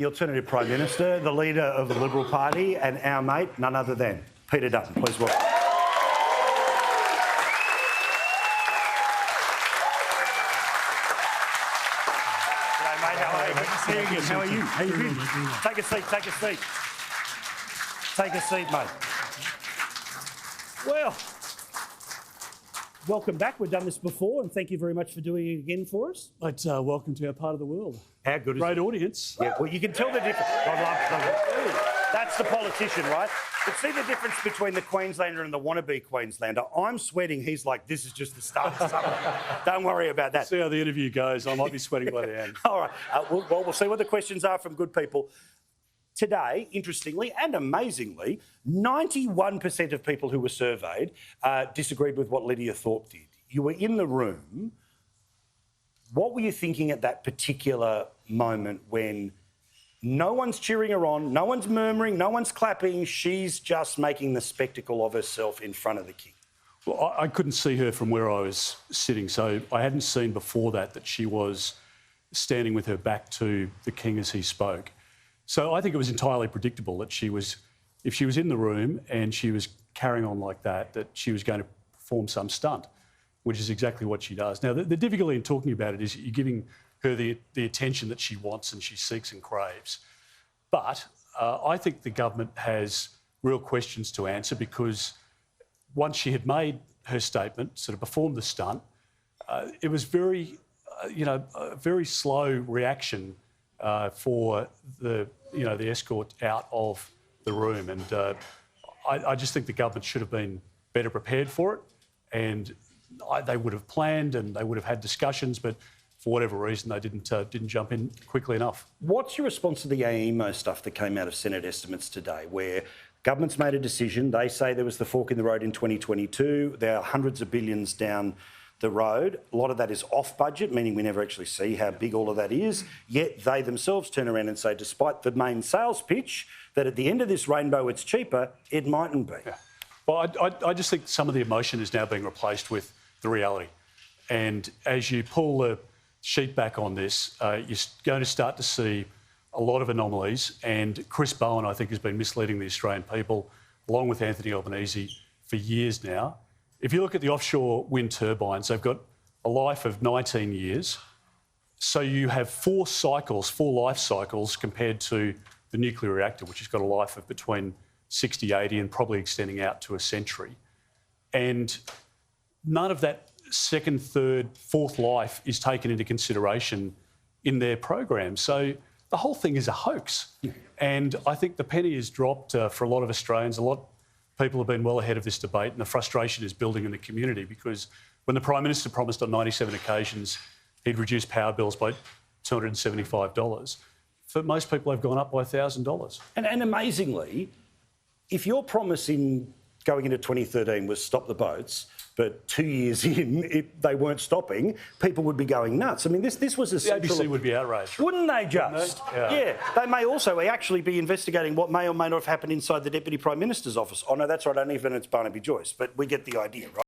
The alternative Prime Minister, the leader of the Liberal Party, and our mate, none other than Peter Dutton. Please welcome. G'day, mate. How are you? Good to see you again. How are you? How you been? Take a seat, take a seat. Take a seat, mate. Well, welcome back. We've done this before, and thank you very much for doing it again for us. But welcome to our part of the world. How good is it? Great audience. Yeah, well, you can tell the difference. That's the politician, right? But see the difference between the Queenslander and the wannabe Queenslander. I'm sweating. He's like, this is just the start of something. Don't worry about that. See how the interview goes. I might be sweating by the end. All right. We'll see what the questions are from good people. Today, interestingly and amazingly, 91% of people who were surveyed disagreed with what Lydia Thorpe did. You were in the room. What were you thinking at that particular moment when no one's cheering her on, no one's murmuring, no one's clapping, she's just making the spectacle of herself in front of the king? Well, I couldn't see her from where I was sitting, so I hadn't seen before that she was standing with her back to the king as he spoke. So I think it was entirely predictable that if she was in the room and she was carrying on like that she was going to perform some stunt, which is exactly what she does. Now, the difficulty in talking about it is you're giving her the attention that she wants and she seeks and craves. But I think the government has real questions to answer because once she had made her statement, sort of performed the stunt, it was a very slow reaction for the escort out of the room. And I just think the government should have been better prepared for it. And they would have planned and they would have had discussions, but for whatever reason, they didn't jump in quickly enough. What's your response to the AEMO stuff that came out of Senate estimates today, where government's made a decision? They say there was the fork in the road in 2022. There are hundreds of billions down the road. A lot of that is off budget, meaning we never actually see how big all of that is. Yet they themselves turn around and say, despite the main sales pitch, that at the end of this rainbow it's cheaper, it mightn't be. Yeah. Well, I just think some of the emotion is now being replaced with the reality. And as you pull the sheet back on this, you're going to start to see a lot of anomalies. And Chris Bowen, I think, has been misleading the Australian people, along with Anthony Albanese, for years now. If you look at the offshore wind turbines, they've got a life of 19 years. So you have four life cycles compared to the nuclear reactor, which has got a life of between 60, 80 and probably extending out to a century. And none of that second, third, fourth life is taken into consideration in their program. So the whole thing is a hoax. And I think the penny has dropped for a lot of Australians. A lot of people have been well ahead of this debate, and the frustration is building in the community because when the Prime Minister promised on 97 occasions he'd reduce power bills by $275, for most people they've gone up by $1,000. And amazingly, if your promise in going into 2013 was stop the boats, but 2 years in, they weren't stopping, people would be going nuts. I mean, this was a The ABC would be outraged. Wouldn't they just? Wouldn't they? Yeah. They may also actually be investigating what may or may not have happened inside the Deputy Prime Minister's office. Oh, no, that's right, only if it's Barnaby Joyce, but we get the idea, right?